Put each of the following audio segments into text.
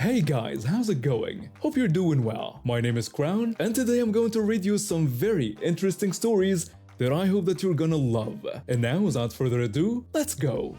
Hey guys, how's it going? Hope you're doing well. My name is Crown, and today I'm going to read you some very interesting stories that I hope that you're gonna love. And now, without further ado, let's go!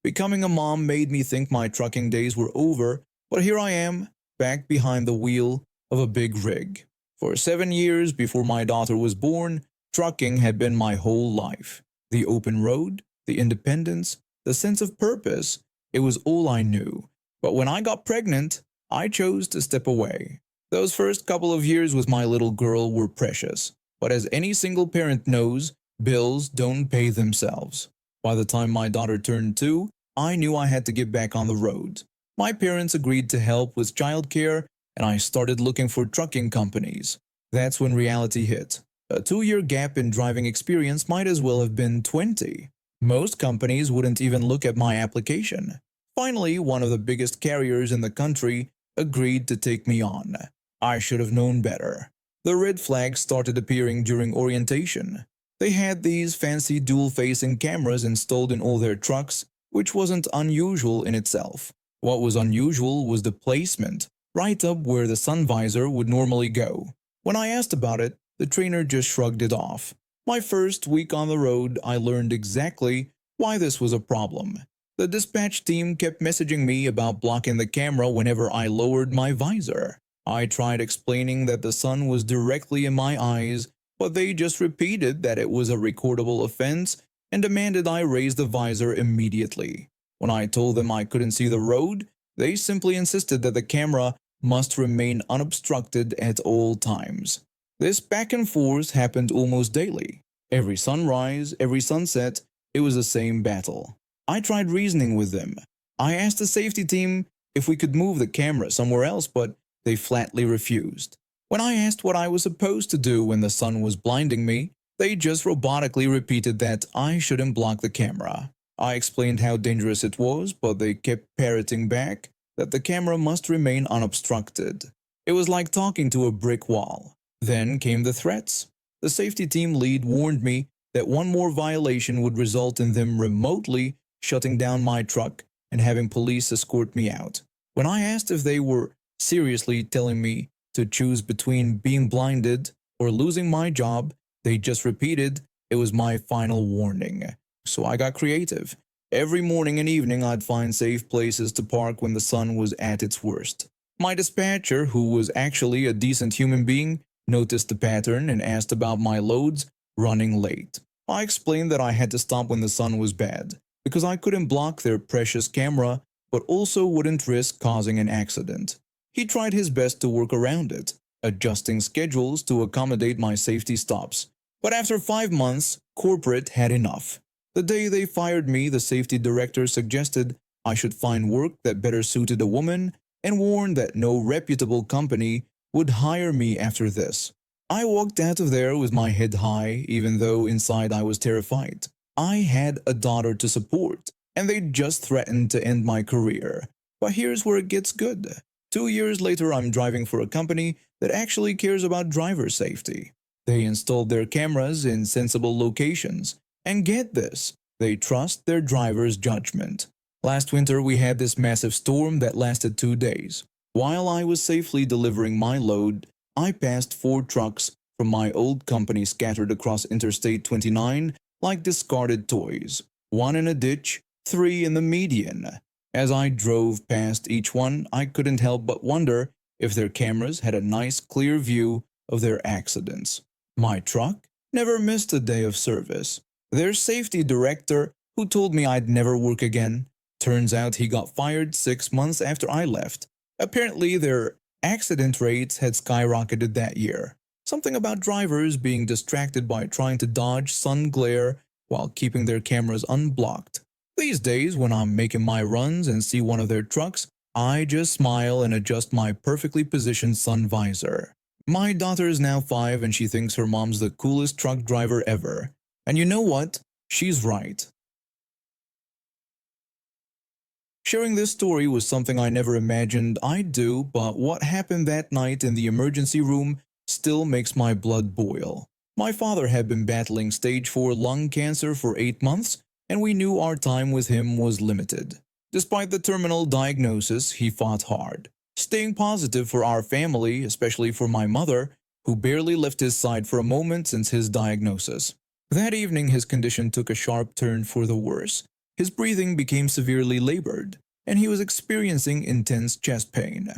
Becoming a mom made me think my trucking days were over, but here I am, back behind the wheel of a big rig. For 7 years before my daughter was born, trucking had been my whole life. The open road, the independence, the sense of purpose, it was all I knew. But when I got pregnant, I chose to step away. Those first couple of years with my little girl were precious, but as any single parent knows, bills don't pay themselves. By the time my daughter turned 2, I knew I had to get back on the road. My parents agreed to help with childcare, and I started looking for trucking companies. That's when reality hit. A 2-year gap in driving experience might as well have been 20. Most companies wouldn't even look at my application. Finally, one of the biggest carriers in the country agreed to take me on. I should have known better. The red flags started appearing during orientation. They had these fancy dual-facing cameras installed in all their trucks, which wasn't unusual in itself. What was unusual was the placement, right up where the sun visor would normally go. When I asked about it, the trainer just shrugged it off. My first week on the road, I learned exactly why this was a problem. The dispatch team kept messaging me about blocking the camera whenever I lowered my visor. I tried explaining that the sun was directly in my eyes, but they just repeated that it was a recordable offense and demanded I raise the visor immediately. When I told them I couldn't see the road, they simply insisted that the camera must remain unobstructed at all times. This back and forth happened almost daily. Every sunrise, every sunset, it was the same battle. I tried reasoning with them. I asked the safety team if we could move the camera somewhere else, but they flatly refused. When I asked what I was supposed to do when the sun was blinding me, they just robotically repeated that I shouldn't block the camera. I explained how dangerous it was, but they kept parroting back that the camera must remain unobstructed. It was like talking to a brick wall. Then came the threats. The safety team lead warned me that one more violation would result in them remotely shutting down my truck and having police escort me out. When I asked if they were seriously telling me to choose between being blinded or losing my job, they just repeated it was my final warning. So I got creative. Every morning and evening I'd find safe places to park when the sun was at its worst. My dispatcher, who was actually a decent human being, noticed the pattern and asked about my loads running late. I explained that I had to stop when the sun was bad, because I couldn't block their precious camera, but also wouldn't risk causing an accident. He tried his best to work around it, adjusting schedules to accommodate my safety stops. But after 5 months, corporate had enough. The day they fired me, the safety director suggested I should find work that better suited a woman and warned that no reputable company would hire me after this. I walked out of there with my head high, even though inside I was terrified. I had a daughter to support, and they just threatened to end my career. But here's where it gets good. 2 years later, I'm driving for a company that actually cares about driver safety. They installed their cameras in sensible locations, and get this, they trust their driver's judgment. Last winter, we had this massive storm that lasted 2 days. While I was safely delivering my load, I passed 4 trucks from my old company scattered across Interstate 29 like discarded toys. 1 in a ditch, 3 in the median. As I drove past each one, I couldn't help but wonder if their cameras had a nice clear view of their accidents. My truck never missed a day of service. Their safety director, who told me I'd never work again, turns out he got fired 6 months after I left. Apparently, their accident rates had skyrocketed that year. Something about drivers being distracted by trying to dodge sun glare while keeping their cameras unblocked. These days, when I'm making my runs and see one of their trucks, I just smile and adjust my perfectly positioned sun visor. My daughter is now 5 and she thinks her mom's the coolest truck driver ever. And you know what? She's right. Sharing this story was something I never imagined I'd do, but what happened that night in the emergency room still makes my blood boil. My father had been battling stage 4 lung cancer for 8 months, and we knew our time with him was limited. Despite the terminal diagnosis, he fought hard, staying positive for our family, especially for my mother, who barely left his side for a moment since his diagnosis. That evening, his condition took a sharp turn for the worse. His breathing became severely labored, and he was experiencing intense chest pain.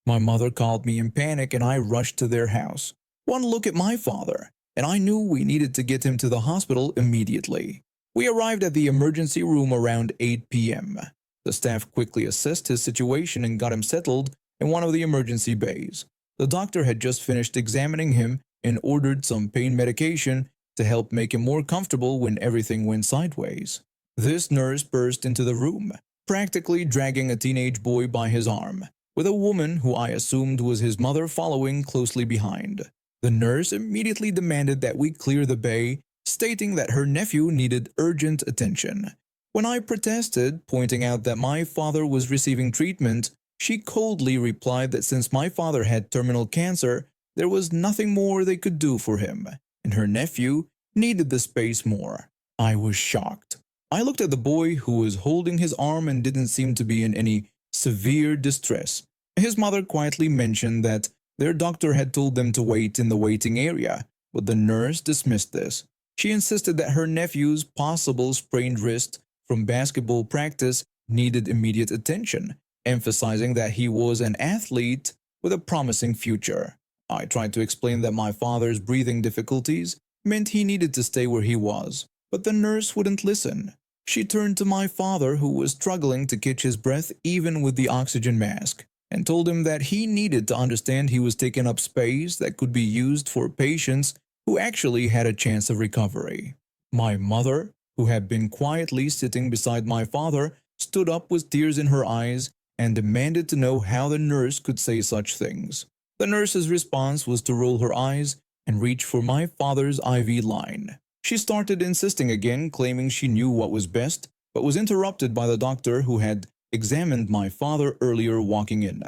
My mother called me in panic, and I rushed to their house. One look at my father, and I knew we needed to get him to the hospital immediately. We arrived at the emergency room around 8 p.m. The staff quickly assessed his situation and got him settled in one of the emergency bays. The doctor had just finished examining him and ordered some pain medication to help make him more comfortable when everything went sideways. This nurse burst into the room, practically dragging a teenage boy by his arm, with a woman who I assumed was his mother following closely behind. The nurse immediately demanded that we clear the bay, stating that her nephew needed urgent attention. When I protested, pointing out that my father was receiving treatment, she coldly replied that since my father had terminal cancer, there was nothing more they could do for him, and her nephew needed the space more. I was shocked. I looked at the boy who was holding his arm and didn't seem to be in any severe distress. His mother quietly mentioned that their doctor had told them to wait in the waiting area, but the nurse dismissed this. She insisted that her nephew's possible sprained wrist from basketball practice needed immediate attention, emphasizing that he was an athlete with a promising future. I tried to explain that my father's breathing difficulties meant he needed to stay where he was, but the nurse wouldn't listen. She turned to my father, who was struggling to catch his breath even with the oxygen mask, and told him that he needed to understand he was taking up space that could be used for patients who actually had a chance of recovery. My mother, who had been quietly sitting beside my father, stood up with tears in her eyes and demanded to know how the nurse could say such things. The nurse's response was to roll her eyes and reach for my father's IV line. She started insisting again, claiming she knew what was best, but was interrupted by the doctor who had examined my father earlier walking in.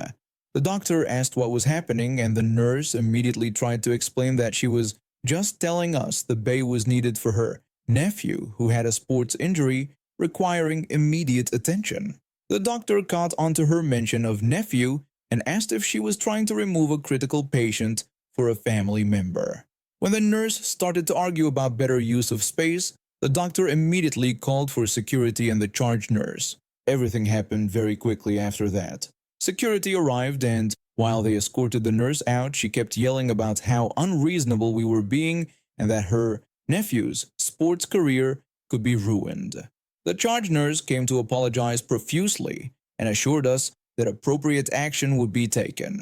The doctor asked what was happening, and the nurse immediately tried to explain that she was just telling us the bay was needed for her nephew who had a sports injury requiring immediate attention. The doctor caught onto her mention of nephew and asked if she was trying to remove a critical patient for a family member. When the nurse started to argue about better use of space, the doctor immediately called for security and the charge nurse. Everything happened very quickly after that. Security arrived, and while they escorted the nurse out, she kept yelling about how unreasonable we were being and that her nephew's sports career could be ruined. The charge nurse came to apologize profusely and assured us that appropriate action would be taken.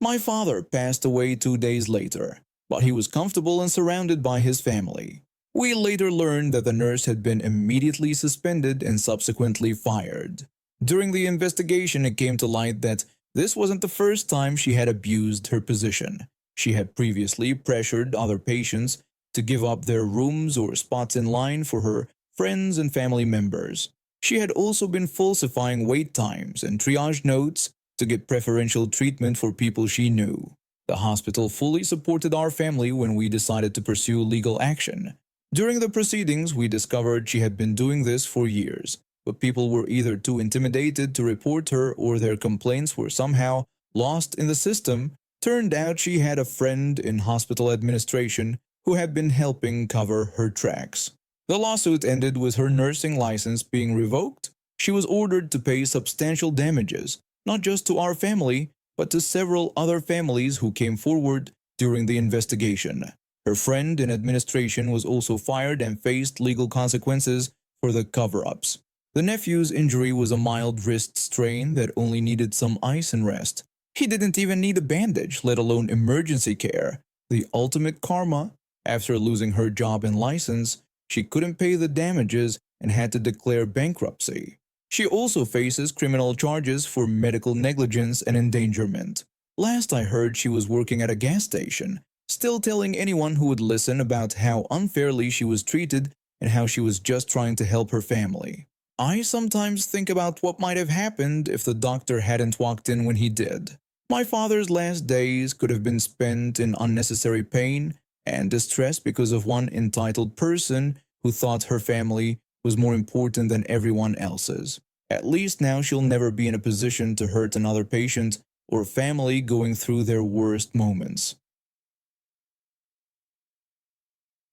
My father passed away 2 days later, but he was comfortable and surrounded by his family. We later learned that the nurse had been immediately suspended and subsequently fired. During the investigation, it came to light that this wasn't the first time she had abused her position. She had previously pressured other patients to give up their rooms or spots in line for her friends and family members. She had also been falsifying wait times and triage notes to get preferential treatment for people she knew. The hospital fully supported our family when we decided to pursue legal action. During the proceedings, we discovered she had been doing this for years, but people were either too intimidated to report her or their complaints were somehow lost in the system. Turned out she had a friend in hospital administration who had been helping cover her tracks. The lawsuit ended with her nursing license being revoked. She was ordered to pay substantial damages, not just to our family, but to several other families who came forward during the investigation. Her friend in administration was also fired and faced legal consequences for the cover-ups. The nephew's injury was a mild wrist strain that only needed some ice and rest. He didn't even need a bandage, let alone emergency care. The ultimate karma. After losing her job and license, she couldn't pay the damages and had to declare bankruptcy. She also faces criminal charges for medical negligence and endangerment. Last I heard, she was working at a gas station, still telling anyone who would listen about how unfairly she was treated and how she was just trying to help her family. I sometimes think about what might have happened if the doctor hadn't walked in when he did. My father's last days could have been spent in unnecessary pain and distress because of one entitled person who thought her family was more important than everyone else's. At least now she'll never be in a position to hurt another patient or family going through their worst moments.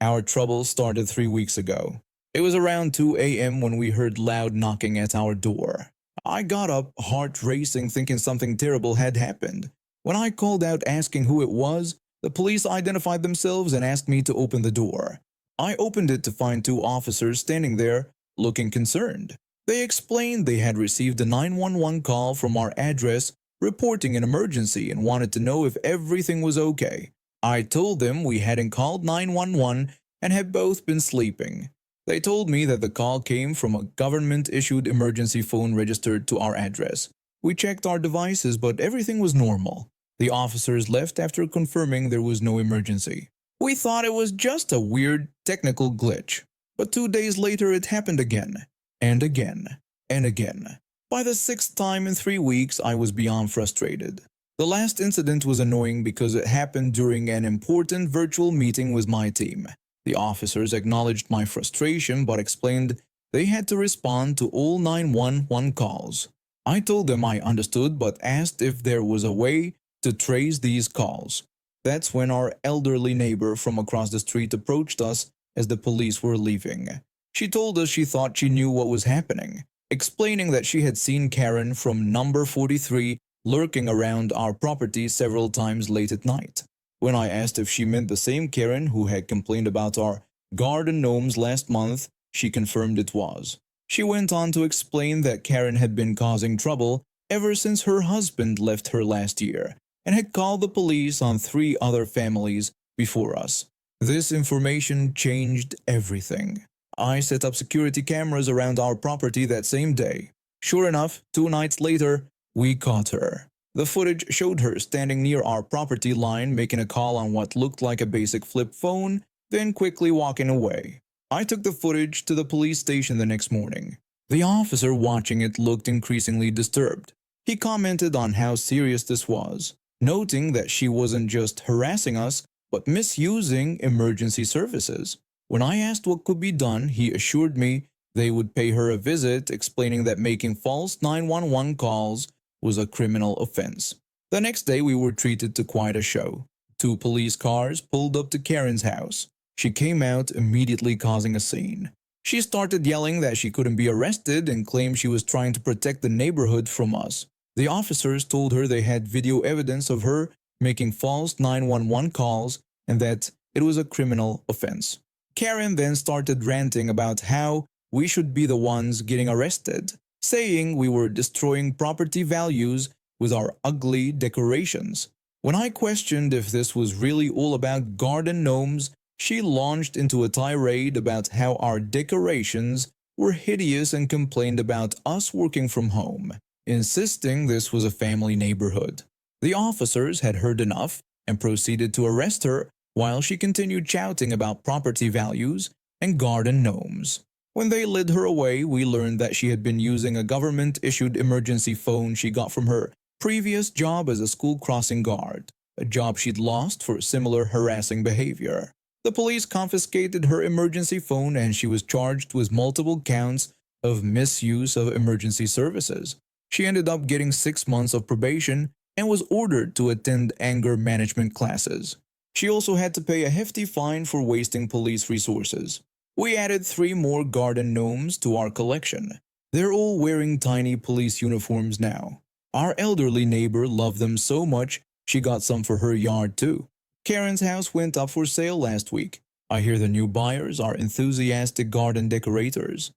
Our trouble started 3 weeks ago. It was around 2 a.m. when we heard loud knocking at our door. I got up, heart racing, thinking something terrible had happened. When I called out asking who it was, the police identified themselves and asked me to open the door. I opened it to find 2 officers standing there, looking concerned. They explained they had received a 911 call from our address reporting an emergency and wanted to know if everything was okay. I told them we hadn't called 911 and had both been sleeping. They told me that the call came from a government-issued emergency phone registered to our address. We checked our devices, but everything was normal. The officers left after confirming there was no emergency. We thought it was just a weird technical glitch. But 2 days later it happened again, and again, and again. By the 6th time in 3 weeks, I was beyond frustrated. The last incident was annoying because it happened during an important virtual meeting with my team. The officers acknowledged my frustration but explained they had to respond to all 911 calls. I told them I understood but asked if there was a way to trace these calls. That's when our elderly neighbor from across the street approached us as the police were leaving. She told us she thought she knew what was happening, explaining that she had seen Karen from number 43 lurking around our property several times late at night. When I asked if she meant the same Karen who had complained about our garden gnomes last month, she confirmed it was. She went on to explain that Karen had been causing trouble ever since her husband left her last year and had called the police on 3 other families before us. This information changed everything. I set up security cameras around our property that same day. Sure enough, 2 nights later, we caught her. The footage showed her standing near our property line making a call on what looked like a basic flip phone, then quickly walking away. I took the footage to the police station the next morning. The officer watching it looked increasingly disturbed. He commented on how serious this was, noting that she wasn't just harassing us, but misusing emergency services. When I asked what could be done, he assured me they would pay her a visit, explaining that making false 911 calls was a criminal offense. The next day we were treated to quite a show. 2 police cars pulled up to Karen's house. She came out, immediately causing a scene. She started yelling that she couldn't be arrested and claimed she was trying to protect the neighborhood from us. The officers told her they had video evidence of her making false 911 calls and that it was a criminal offense. Karen then started ranting about how we should be the ones getting arrested, saying we were destroying property values with our ugly decorations. When I questioned if this was really all about garden gnomes, she launched into a tirade about how our decorations were hideous and complained about us working from home, insisting this was a family neighborhood. The officers had heard enough and proceeded to arrest her while she continued shouting about property values and garden gnomes. When they led her away, we learned that she had been using a government-issued emergency phone she got from her previous job as a school crossing guard, a job she'd lost for similar harassing behavior. The police confiscated her emergency phone and she was charged with multiple counts of misuse of emergency services. She ended up getting 6 months of probation and was ordered to attend anger management classes. She also had to pay a hefty fine for wasting police resources. We added 3 more garden gnomes to our collection. They're all wearing tiny police uniforms now. Our elderly neighbor loved them so much she got some for her yard too. Karen's house went up for sale last week. I hear the new buyers are enthusiastic garden decorators.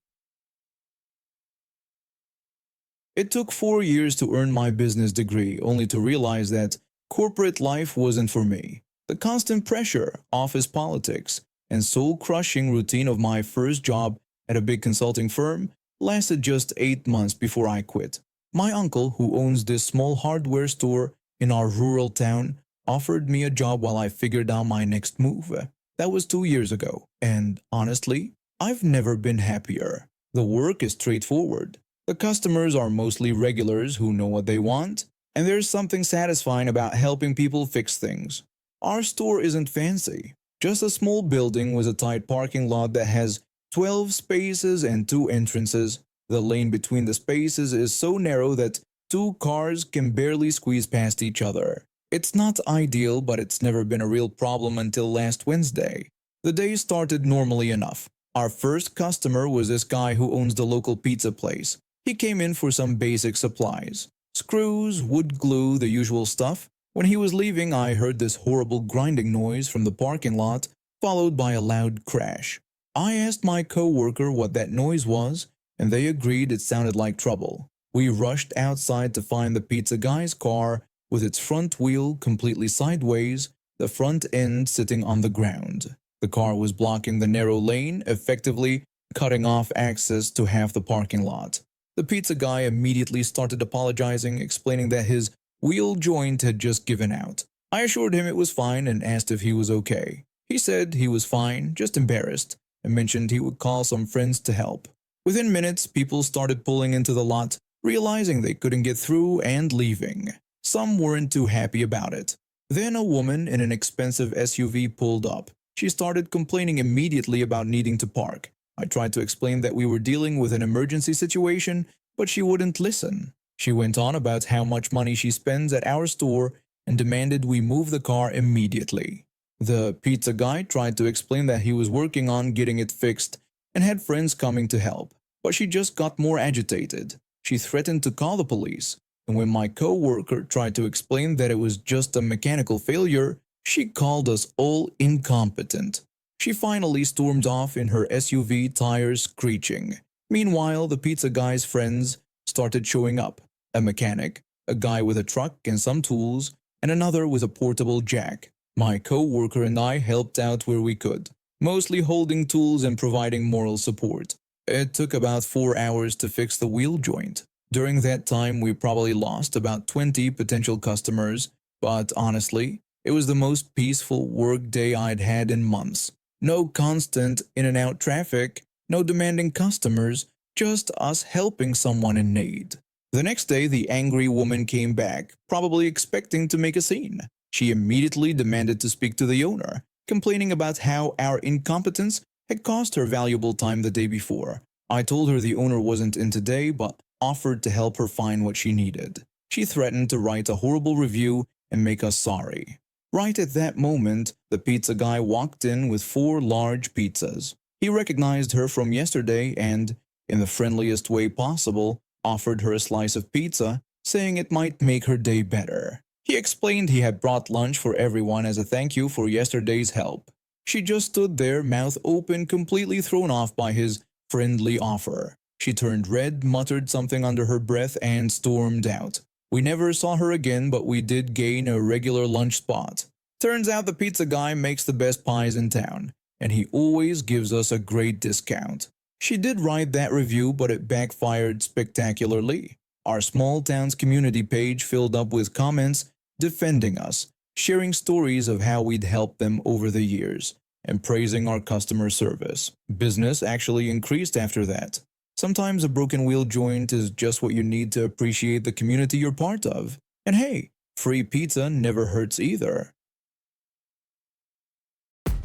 It took 4 years to earn my business degree, only to realize that corporate life wasn't for me. The constant pressure, office politics, and soul-crushing routine of my first job at a big consulting firm lasted just 8 months before I quit. My uncle, who owns this small hardware store in our rural town, offered me a job while I figured out my next move. That was 2 years ago, and honestly, I've never been happier. The work is straightforward. The customers are mostly regulars who know what they want, and there's something satisfying about helping people fix things. Our store isn't fancy. Just a small building with a tight parking lot that has 12 spaces and 2 entrances. The lane between the spaces is so narrow that 2 cars can barely squeeze past each other. It's not ideal, but it's never been a real problem until last Wednesday. The day started normally enough. Our first customer was this guy who owns the local pizza place. He came in for some basic supplies. Screws, wood glue, the usual stuff. When he was leaving, I heard this horrible grinding noise from the parking lot, followed by a loud crash. I asked my co-worker what that noise was, and they agreed it sounded like trouble. We rushed outside to find the pizza guy's car with its front wheel completely sideways, the front end sitting on the ground. The car was blocking the narrow lane, effectively cutting off access to half the parking lot. The pizza guy immediately started apologizing, explaining that his wheel joint had just given out. I assured him it was fine and asked if he was okay. He said he was fine, just embarrassed, and mentioned he would call some friends to help. Within minutes, people started pulling into the lot, realizing they couldn't get through and leaving. Some weren't too happy about it. Then a woman in an expensive SUV pulled up. She started complaining immediately about needing to park. I tried to explain that we were dealing with an emergency situation, but she wouldn't listen. She went on about how much money she spends at our store and demanded we move the car immediately. The pizza guy tried to explain that he was working on getting it fixed and had friends coming to help, but she just got more agitated. She threatened to call the police, and when my co-worker tried to explain that it was just a mechanical failure, she called us all incompetent. She finally stormed off in her SUV, tires screeching. Meanwhile, the pizza guy's friends started showing up. A mechanic, a guy with a truck and some tools, and another with a portable jack. My co-worker and I helped out where we could, mostly holding tools and providing moral support. It took about 4 hours to fix the wheel joint. During that time, we probably lost about 20 potential customers, but honestly, it was the most peaceful work day I'd had in months. No constant in-and-out traffic, no demanding customers, just us helping someone in need. The next day, the angry woman came back, probably expecting to make a scene. She immediately demanded to speak to the owner, complaining about how our incompetence had cost her valuable time the day before. I told her the owner wasn't in today, but offered to help her find what she needed. She threatened to write a horrible review and make us sorry. Right at that moment, the pizza guy walked in with 4 large pizzas. He recognized her from yesterday and, in the friendliest way possible, offered her a slice of pizza, saying it might make her day better. He explained he had brought lunch for everyone as a thank you for yesterday's help. She just stood there, mouth open, completely thrown off by his friendly offer. She turned red, muttered something under her breath, and stormed out. We never saw her again, but we did gain a regular lunch spot. Turns out the pizza guy makes the best pies in town, and he always gives us a great discount. She did write that review, but it backfired spectacularly. Our small town's community page filled up with comments defending us, sharing stories of how we'd helped them over the years, and praising our customer service. Business actually increased after that. Sometimes a broken wheel joint is just what you need to appreciate the community you're part of. And hey, free pizza never hurts either.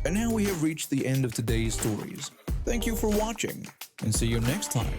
And now we have reached the end of today's stories. Thank you for watching, and see you next time.